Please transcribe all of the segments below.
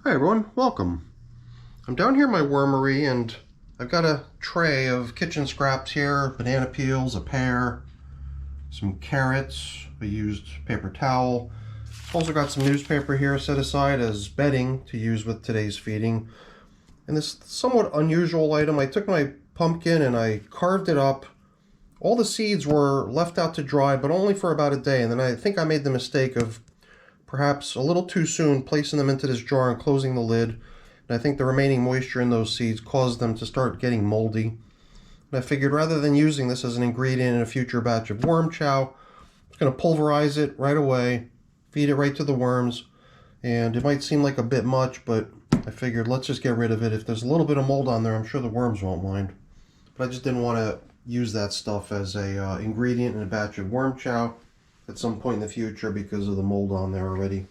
Hi everyone, welcome. I'm down here in my wormery and I've got a tray of kitchen scraps here, banana peels, a pear, some carrots, a used paper towel. Also got some newspaper here set aside as bedding to use with today's feeding. And this somewhat unusual item, I took my pumpkin and I carved it up. All the seeds were left out to dry, but only for about a day, and then I think I made the mistake of perhaps a little too soon placing them into this jar and closing the lid. And I think the remaining moisture in those seeds caused them to start getting moldy. And I figured rather than using this as an ingredient in a future batch of worm chow, I'm just going to pulverize it right away, feed it right to the worms. And it might seem like a bit much, but I figured let's just get rid of it. If there's a little bit of mold on there, I'm sure the worms won't mind. But I just didn't want to use that stuff as a ingredient in a batch of worm chow at some point in the future because of the mold on there already.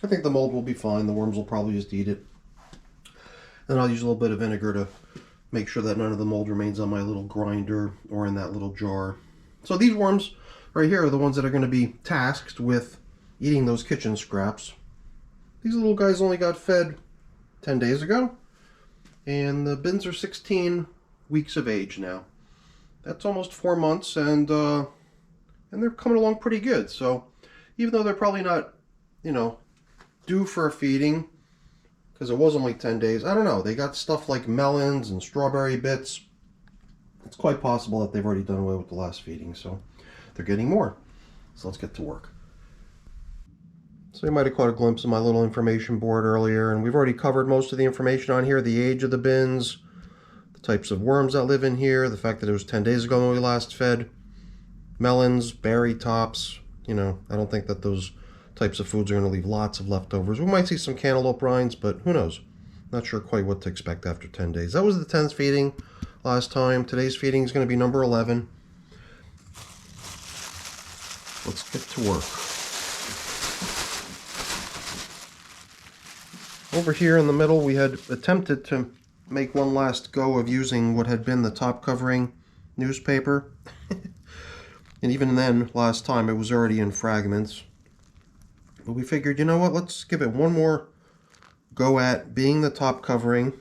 I think the mold will be fine. The worms will probably just eat it. Then I'll use a little bit of vinegar to make sure that none of the mold remains on my little grinder or in that little jar. So these worms right here are the ones that are going to be tasked with eating those kitchen scraps. These little guys only got fed 10 days ago, and the bins are 16 weeks of age now. That's almost 4 months, and they're coming along pretty good. So even though they're probably not, due for a feeding, because it was only 10 days, I don't know. They got stuff like melons and strawberry bits. It's quite possible that they've already done away with the last feeding, so they're getting more. So let's get to work. So you might have caught a glimpse of my little information board earlier, and we've already covered most of the information on here: the age of the bins, the types of worms that live in here, the fact that it was 10 days ago when we last fed, melons, berry tops. I don't think that those types of foods are going to leave lots of leftovers. We might see some cantaloupe rinds, but who knows? Not sure quite what to expect after 10 days. That was the 10th feeding last time. Today's feeding is going to be number 11. Let's get to work. Over here in the middle, we had attempted to make one last go of using what had been the top covering newspaper. And even then, last time, it was already in fragments. But we figured, you know what, let's give it one more go at being the top covering.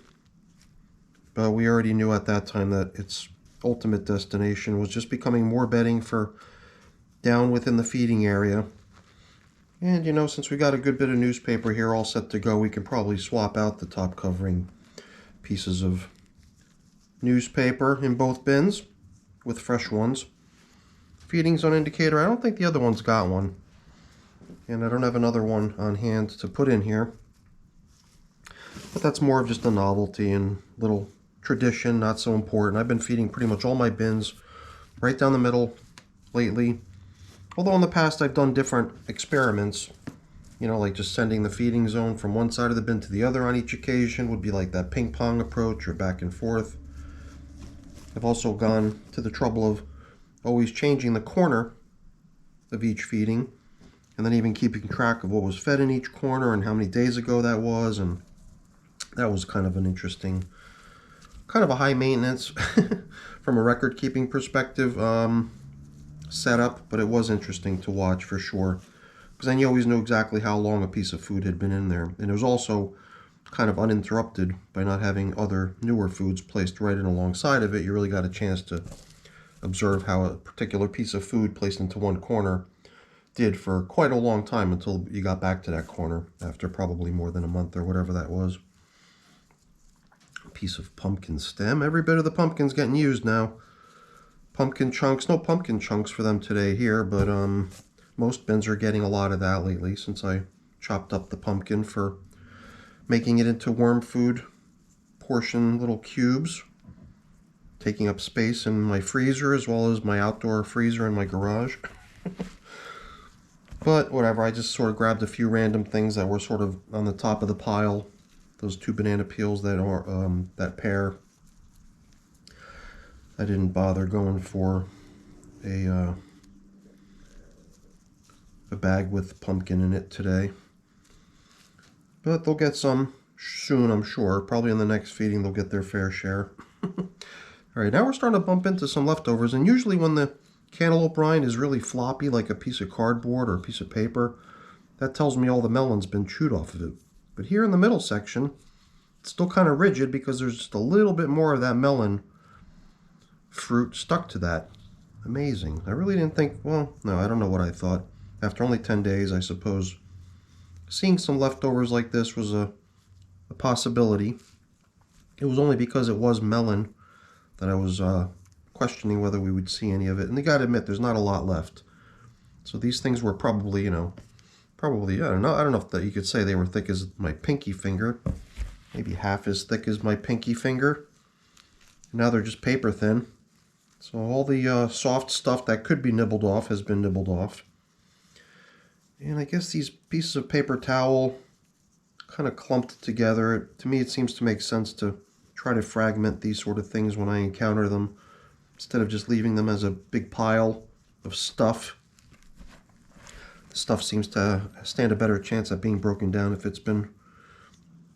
But we already knew at that time that its ultimate destination was just becoming more bedding for down within the feeding area. And, since we got a good bit of newspaper here all set to go, we can probably swap out the top covering pieces of newspaper in both bins with fresh ones. Feeding zone indicator, I don't think the other one's got one. And I don't have another one on hand to put in here. But that's more of just a novelty and little tradition, not so important. I've been feeding pretty much all my bins right down the middle lately. Although in the past I've done different experiments, like just sending the feeding zone from one side of the bin to the other on each occasion would be like that ping pong approach or back and forth. I've also gone to the trouble of always changing the corner of each feeding, and then even keeping track of what was fed in each corner and how many days ago that was, and that was kind of an interesting, kind of a high maintenance from a record keeping perspective setup, but it was interesting to watch for sure, because then you always knew exactly how long a piece of food had been in there, and it was also kind of uninterrupted by not having other newer foods placed right in alongside of it. You really got a chance to observe how a particular piece of food placed into one corner did for quite a long time until you got back to that corner after probably more than a month or whatever that was. A piece of pumpkin stem. Every bit of the pumpkin's getting used now. Pumpkin chunks. No pumpkin chunks for them today here, but most bins are getting a lot of that lately since I chopped up the pumpkin for making it into worm food portion little cubes, taking up space in my freezer as well as my outdoor freezer in my garage. But whatever, I just sort of grabbed a few random things that were sort of on the top of the pile. Those 2 banana peels that are that pear. I didn't bother going for a bag with pumpkin in it today. But they'll get some soon, I'm sure. Probably in the next feeding they'll get their fair share. Alright, now we're starting to bump into some leftovers, and usually when the cantaloupe rind is really floppy like a piece of cardboard or a piece of paper, that tells me all the melon's been chewed off of it. But here in the middle section, it's still kind of rigid because there's just a little bit more of that melon fruit stuck to that. Amazing. I really didn't think, well, no, I don't know what I thought. After only 10 days, I suppose seeing some leftovers like this was a possibility. It was only because it was melon that I was questioning whether we would see any of it. And you got to admit, there's not a lot left. So these things were probably, you know, probably, I don't know if that you could say they were thick as my pinky finger. Maybe half as thick as my pinky finger. Now they're just paper thin. So all the soft stuff that could be nibbled off has been nibbled off. And I guess these pieces of paper towel kind of clumped together. To me, it seems to make sense to try to fragment these sort of things when I encounter them, instead of just leaving them as a big pile of stuff. The stuff seems to stand a better chance at being broken down if it's been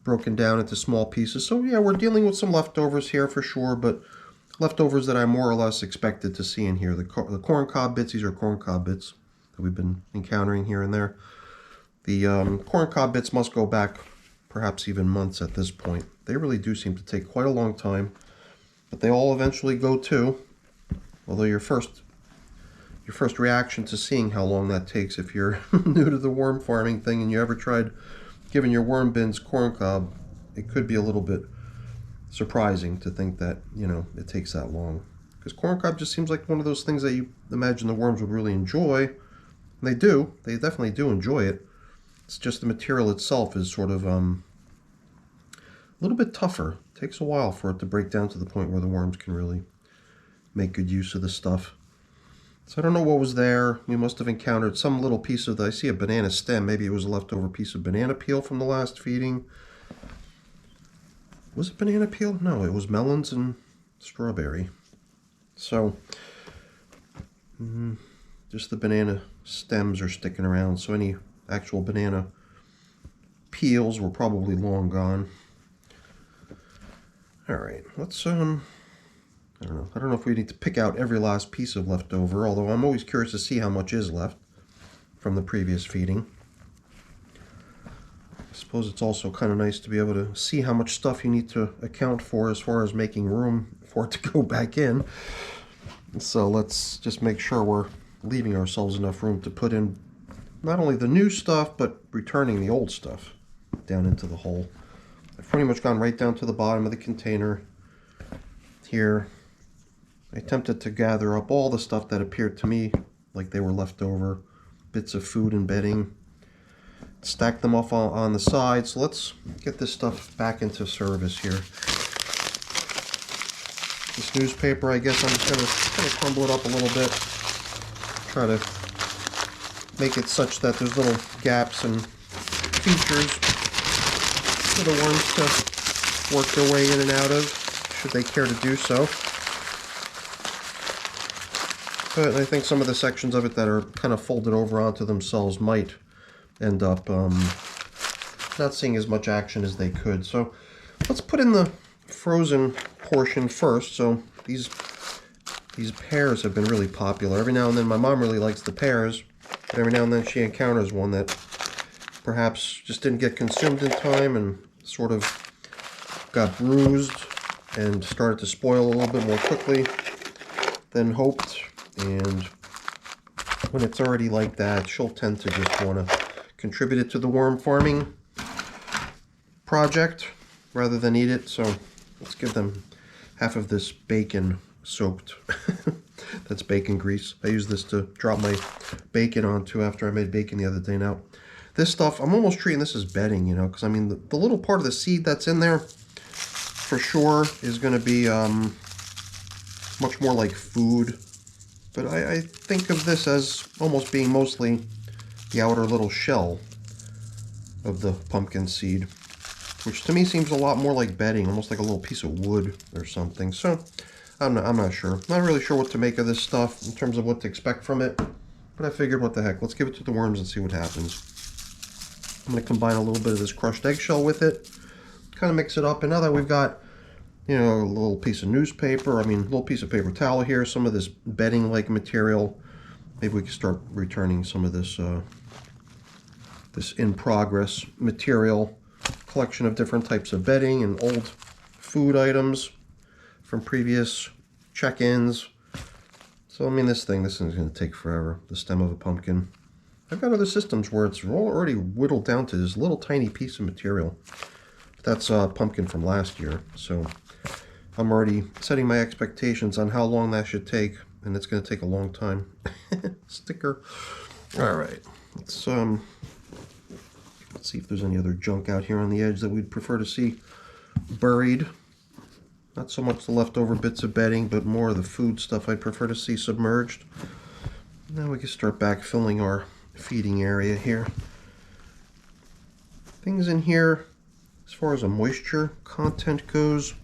broken down into small pieces. So yeah, we're dealing with some leftovers here for sure, but leftovers that I more or less expected to see in here. The corn cob bits, these are corn cob bits that we've been encountering here and there. The corn cob bits must go back perhaps even months at this point. They really do seem to take quite a long time, but they all eventually go too. Although your first reaction to seeing how long that takes, if you're new to the worm farming thing and you ever tried giving your worm bins corn cob, it could be a little bit surprising to think that, you know, it takes that long. Because corn cob just seems like one of those things that you imagine the worms would really enjoy. And they do. They definitely do enjoy it. It's just the material itself is sort of a little bit tougher. It takes a while for it to break down to the point where the worms can really make good use of the stuff. So I don't know what was there. We must have encountered some little piece of I see a banana stem. Maybe it was a leftover piece of banana peel from the last feeding. Was it banana peel? No, it was melons and strawberry. So, just the banana stems are sticking around. So any actual banana peels were probably long gone. All right, let's I don't know if we need to pick out every last piece of leftover, although I'm always curious to see how much is left from the previous feeding. I suppose it's also kind of nice to be able to see how much stuff you need to account for as far as making room for it to go back in. So let's just make sure we're leaving ourselves enough room to put in not only the new stuff, but returning the old stuff down into the hole. I've pretty much gone right down to the bottom of the container here. I attempted to gather up all the stuff that appeared to me like they were leftover, bits of food and bedding, stack them off on the side. So let's get this stuff back into service here. This newspaper, I guess I'm just going to crumble it up a little bit, try to make it such that there's little gaps and features for the worms to work their way in and out of, should they care to do so. But I think some of the sections of it that are kind of folded over onto themselves might end up not seeing as much action as they could. So let's put in the frozen portion first. So these pears have been really popular. Every now and then my mom really likes the pears, but every now and then she encounters one that perhaps just didn't get consumed in time and sort of got bruised and started to spoil a little bit more quickly than hoped. And when it's already like that, she'll tend to just want to contribute it to the worm farming project rather than eat it. So let's give them half of this bacon soaked. That's bacon grease. I use this to drop my bacon onto after I made bacon the other day. Now, this stuff, I'm almost treating this as bedding, you know, because I mean, the little part of the seed that's in there for sure is going to be much more like food. But I think of this as almost being mostly the outer little shell of the pumpkin seed, which to me seems a lot more like bedding, almost like a little piece of wood or something. So I'm not sure. Not really sure what to make of this stuff in terms of what to expect from it. But I figured, what the heck, let's give it to the worms and see what happens. I'm going to combine a little bit of this crushed eggshell with it, kind of mix it up. And now that we've got, you know, a little piece of newspaper, a little piece of paper towel here, some of this bedding-like material, maybe we can start returning some of this this in-progress material collection of different types of bedding and old food items from previous check-ins. So I mean, this thing's going to take forever. The stem of a pumpkin. I've got other systems where it's already whittled down to this little tiny piece of material. That's a pumpkin from last year, so I'm already setting my expectations on how long that should take, and it's going to take a long time. Sticker. All right, let's see if there's any other junk out here on the edge that we'd prefer to see buried. Not so much the leftover bits of bedding, but more of the food stuff I'd prefer to see submerged. Now we can start backfilling our feeding area here. Things in here, as far as a moisture content goes,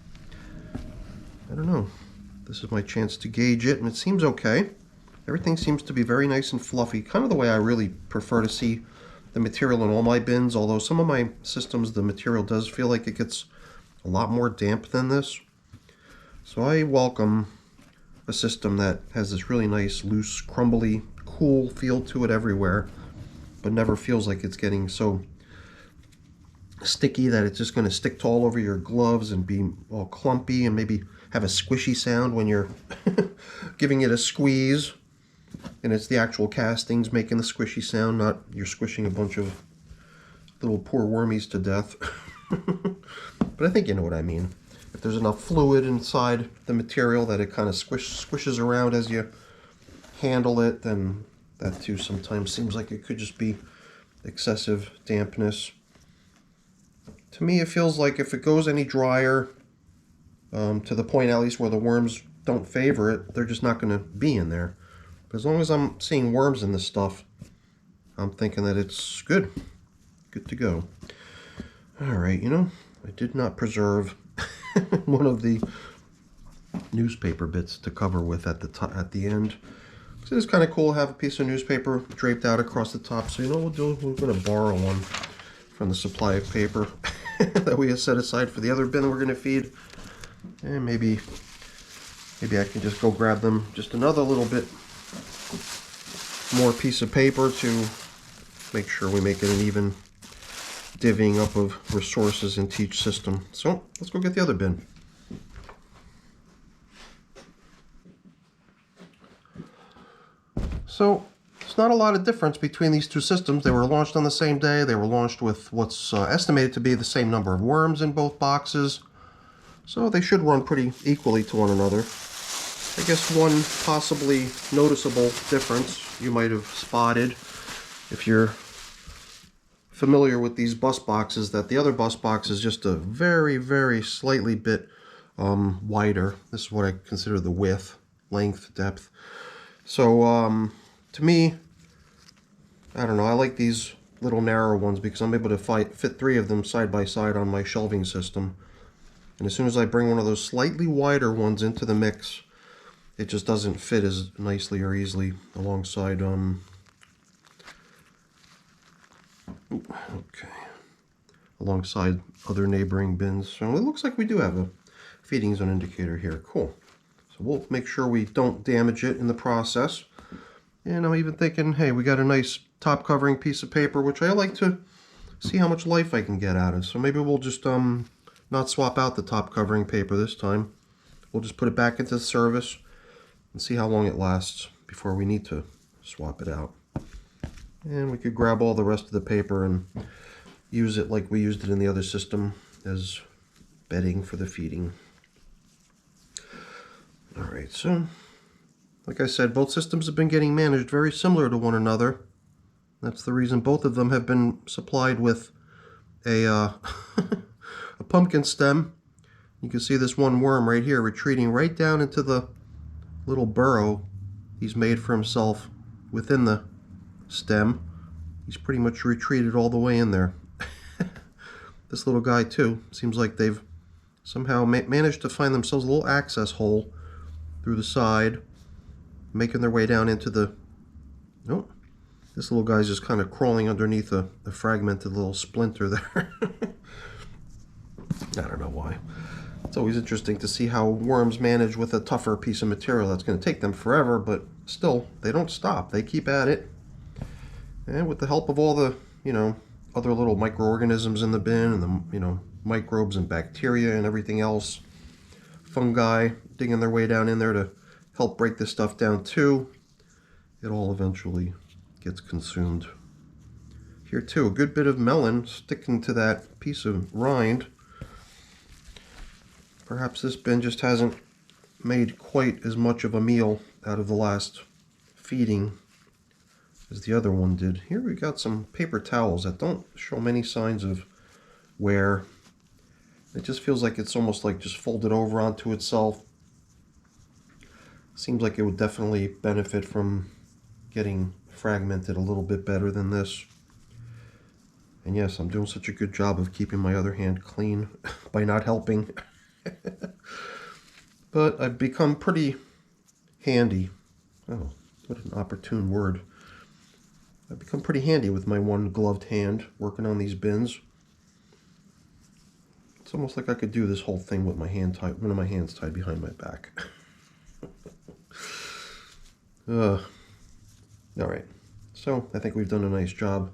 I don't know. This is my chance to gauge it, and it seems okay. Everything seems to be very nice and fluffy, kind of the way I really prefer to see the material in all my bins, although some of my systems, the material does feel like it gets a lot more damp than this. So I welcome a system that has this really nice, loose, crumbly, cool feel to it everywhere, but never feels like it's getting so sticky that it's just going to stick to all over your gloves and be all clumpy and maybe have a squishy sound when you're giving it a squeeze. And it's the actual castings making the squishy sound, not you're squishing a bunch of little poor wormies to death. But I think you know what I mean. If there's enough fluid inside the material that it kind of squishes around as you handle it, then that too sometimes seems like it could just be excessive dampness. To me, it feels like if it goes any drier, to the point at least where the worms don't favor it, they're just not going to be in there. But as long as I'm seeing worms in this stuff, I'm thinking that it's good. Good to go. Alright, you know, I did not preserve one of the newspaper bits to cover with at the end. So it's kind of cool to have a piece of newspaper draped out across the top. So you know what we'll do? We're going to borrow one from the supply of paper that we have set aside for the other bin that we're going to feed. And maybe I can just go grab them just another little bit more piece of paper to make sure we make it an even divvying up of resources into each system. So let's go get the other bin. So there's not a lot of difference between these two systems. They were launched on the same day. They were launched with what's estimated to be the same number of worms in both boxes. So they should run pretty equally to one another. I guess one possibly noticeable difference you might have spotted if you're familiar with these bus boxes, that the other bus box is just a very, very slightly bit wider. This is what I consider the width, length, depth. So to me, I don't know, I like these little narrow ones because I'm able to fit 3 of them side by side on my shelving system. And as soon as I bring one of those slightly wider ones into the mix, it just doesn't fit as nicely or easily alongside alongside other neighboring bins. So it looks like we do have a feeding zone indicator here. Cool. So we'll make sure we don't damage it in the process. And I'm even thinking, hey, we got a nice top covering piece of paper, which I like to see how much life I can get out of. So maybe we'll just not swap out the top covering paper this time. We'll just put it back into service and see how long it lasts before we need to swap it out. And we could grab all the rest of the paper and use it like we used it in the other system as bedding for the feeding. Alright, so like I said, both systems have been getting managed very similar to one another. That's the reason both of them have been supplied with a, a pumpkin stem. You can see this one worm right here retreating right down into the little burrow he's made for himself within the stem. He's pretty much retreated all the way in there. This little guy too, seems like they've somehow managed to find themselves a little access hole through the side, making their way down into the... Oh, this little guy's just kind of crawling underneath a fragmented little splinter there. I don't know why. It's always interesting to see how worms manage with a tougher piece of material that's going to take them forever, but still, they don't stop. They keep at it. And with the help of all the, you know, other little microorganisms in the bin, and the, you know, microbes and bacteria and everything else. Fungi digging their way down in there to help break this stuff down too. It all eventually gets consumed. Here too, a good bit of melon sticking to that piece of rind. Perhaps this bin just hasn't made quite as much of a meal out of the last feeding as the other one did. Here we got some paper towels that don't show many signs of wear. It just feels like it's almost like just folded over onto itself. Seems like it would definitely benefit from getting fragmented a little bit better than this. And yes, I'm doing such a good job of keeping my other hand clean by not helping. But I've become pretty handy. Oh, what an opportune word. I've become pretty handy with my one gloved hand working on these bins. It's almost like I could do this whole thing with my hand tied, one of my hands tied behind my back. Alright, so I think we've done a nice job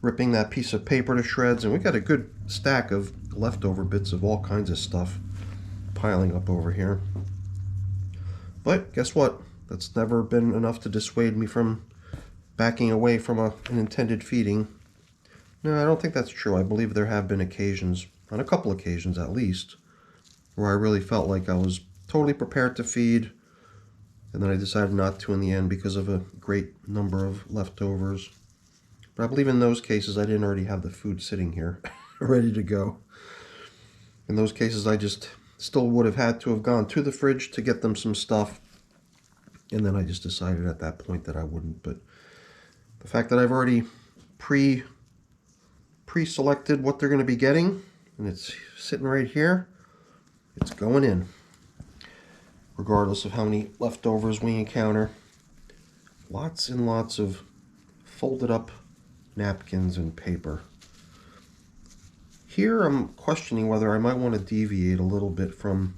ripping that piece of paper to shreds, and we got a good stack of leftover bits of all kinds of stuff piling up over here. But guess what? That's never been enough to dissuade me from backing away from an intended feeding. No, I don't think that's true. I believe there have been occasions, on a couple occasions at least, where I really felt like I was totally prepared to feed, and then I decided not to in the end because of a great number of leftovers. But I believe in those cases I didn't already have the food sitting here ready to go. In those cases I just still would have had to have gone to the fridge to get them some stuff, and then I just decided at that point that I wouldn't. But the fact that I've already pre-selected what they're going to be getting, and it's sitting right here, it's going in, regardless of how many leftovers we encounter. Lots and lots of folded up napkins and paper. Here I'm questioning whether I might want to deviate a little bit from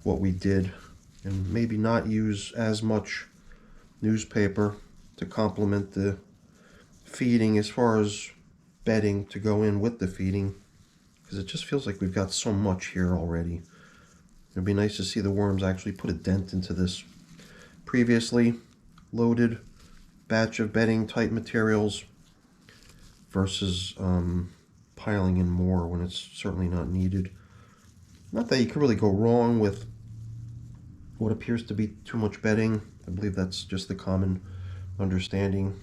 what we did and maybe not use as much newspaper to complement the feeding as far as bedding to go in with the feeding, because it just feels like we've got so much here already. It'd be nice to see the worms actually put a dent into this previously loaded batch of bedding type materials versus piling in more when it's certainly not needed. Not that you can really go wrong with what appears to be too much bedding. I believe that's just the common understanding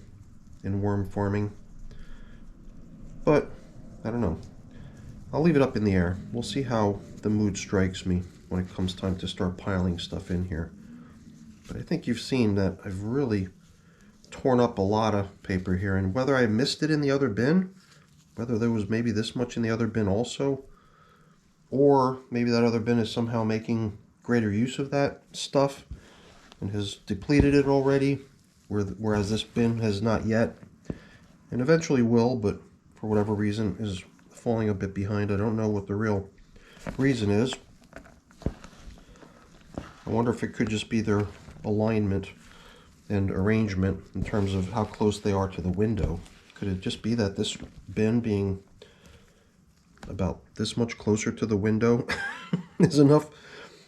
in worm farming. But I don't know. I'll leave it up in the air. We'll see how the mood strikes me when it comes time to start piling stuff in here. But I think you've seen that I've really torn up a lot of paper here, and whether I missed it in the other bin, whether there was maybe this much in the other bin also, or maybe that other bin is somehow making greater use of that stuff and has depleted it already, whereas this bin has not yet, and eventually will, but for whatever reason is falling a bit behind. I don't know what the real reason is. I wonder if it could just be their alignment and arrangement in terms of how close they are to the window. Could it just be that this bin being about this much closer to the window is enough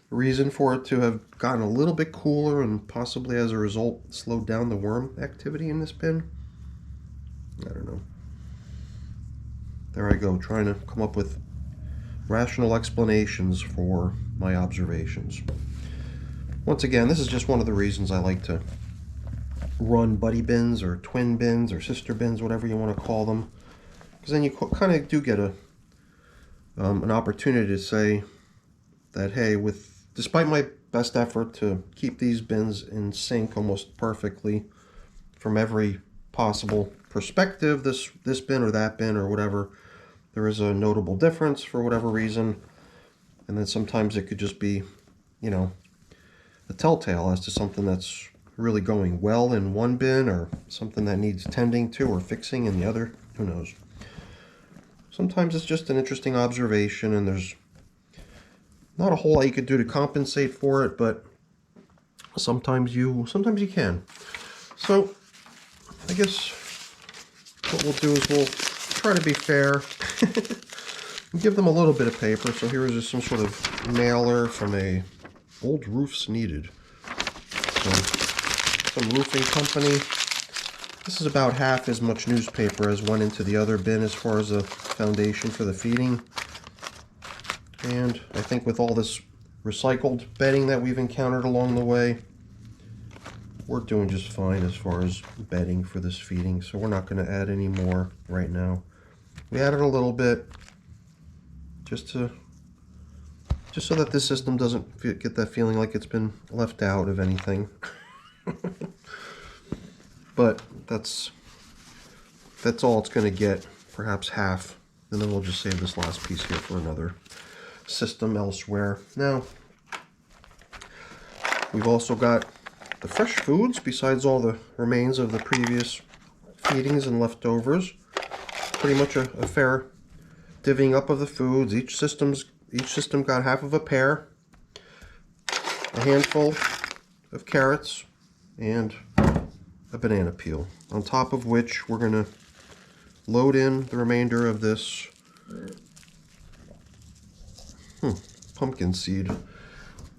reason for it to have gotten a little bit cooler and possibly as a result slowed down the worm activity in this bin? I don't know. There I go, trying to come up with rational explanations for my observations. Once again, this is just one of the reasons I like to run buddy bins or twin bins or sister bins, whatever you want to call them, because then you kind of do get an opportunity to say that, hey, despite my best effort to keep these bins in sync almost perfectly from every possible perspective, this bin or that bin or whatever, there is a notable difference for whatever reason, and then sometimes it could just be, you know, a telltale as to something that's really going well in one bin or something that needs tending to or fixing in the other. Who knows? Sometimes it's just an interesting observation, and there's not a whole lot you could do to compensate for it, but sometimes you can. So I guess what we'll do is we'll try to be fair. Give them a little bit of paper. So here is just some sort of mailer from a Old Roofs Needed. So, some roofing company. This is about half as much newspaper as went into the other bin as far as a foundation for the feeding. And I think with all this recycled bedding that we've encountered along the way, we're doing just fine as far as bedding for this feeding. So we're not going to add any more right now. We added a little bit just so that this system doesn't get that feeling like it's been left out of anything. But that's all it's going to get, perhaps half, and then we'll just save this last piece here for another system elsewhere. Now, we've also got the fresh foods, besides all the remains of the previous feedings and leftovers. Pretty much a fair divvying up of the foods. Each system got half of a pear, a handful of carrots, and a banana peel, on top of which we're going to load in the remainder of this pumpkin seed.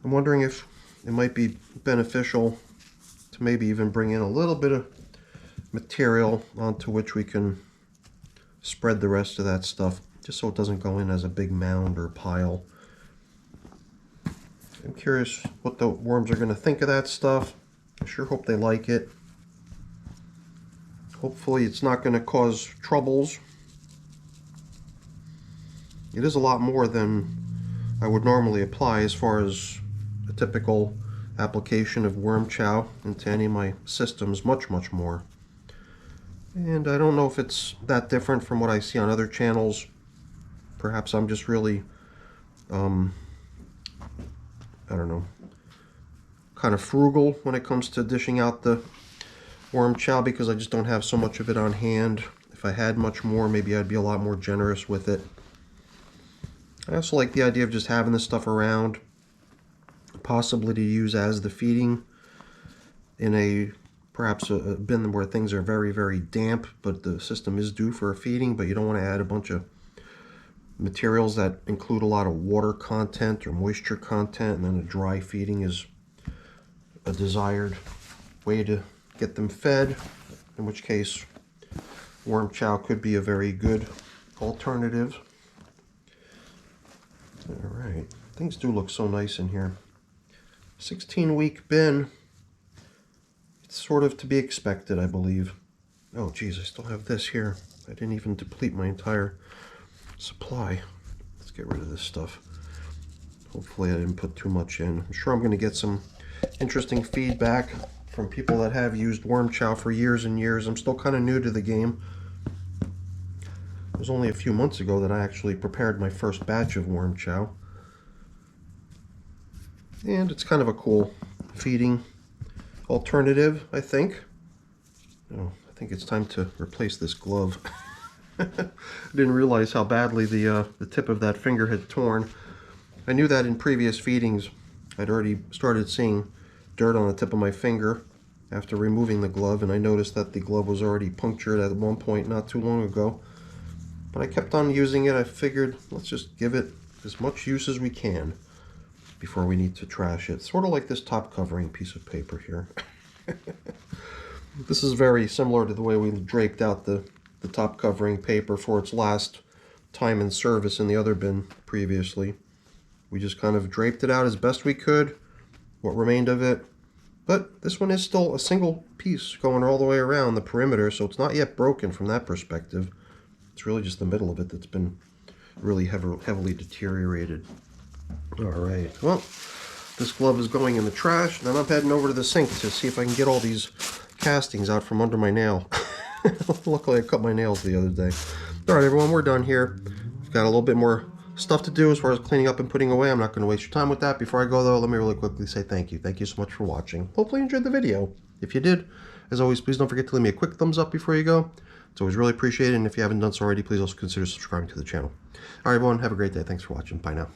I'm wondering if it might be beneficial to maybe even bring in a little bit of material onto which we can spread the rest of that stuff, just so it doesn't go in as a big mound or pile. I'm curious what the worms are going to think of that stuff. I sure hope they like it. Hopefully it's not going to cause troubles. It is a lot more than I would normally apply as far as a typical application of worm chow into any of my systems, much more. And I don't know if it's that different from what I see on other channels. Perhaps I'm just really, I don't know, kind of frugal when it comes to dishing out the worm chow, because I just don't have so much of it on hand. If I had much more, maybe I'd be a lot more generous with it. I also like the idea of just having this stuff around, possibly to use as the feeding in perhaps a bin where things are very damp, but the system is due for a feeding, but you don't want to add a bunch of materials that include a lot of water content or moisture content, and then a dry feeding is a desired way to get them fed, in which case worm chow could be a very good alternative. Alright, things do look so nice in here. 16-week bin. It's sort of to be expected, I believe. Oh geez, I still have this here. I didn't even deplete my entire supply. Let's get rid of this stuff. Hopefully I didn't put too much in. I'm sure I'm going to get some interesting feedback from people that have used worm chow for years and years. I'm still kind of new to the game. It was only a few months ago that I actually prepared my first batch of worm chow. And it's kind of a cool feeding alternative, I think. Oh, I think it's time to replace this glove. I didn't realize how badly the tip of that finger had torn. I knew that in previous feedings. I'd already started seeing dirt on the tip of my finger after removing the glove, and I noticed that the glove was already punctured at one point not too long ago. But I kept on using it. I figured, let's just give it as much use as we can before we need to trash it. Sort of like this top covering piece of paper here. This is very similar to the way we draped out the top covering paper for its last time in service in the other bin previously. We just kind of draped it out as best we could, what remained of it. But this one is still a single piece going all the way around the perimeter, so it's not yet broken from that perspective. It's really just the middle of it that's been really heavily deteriorated. Alright, well, this glove is going in the trash, and then I'm heading over to the sink to see if I can get all these castings out from under my nail. Luckily I cut my nails the other day. Alright everyone, we're done here. We've got a little bit more stuff to do as far as cleaning up and putting away. I'm not going to waste your time with that. Before I go though, let me really quickly say thank you. Thank you so much for watching. Hopefully you enjoyed the video. If you did, as always, please don't forget to leave me a quick thumbs up before you go. It's always really appreciated, and if you haven't done so already, please also consider subscribing to the channel. Alright everyone, have a great day. Thanks for watching. Bye now.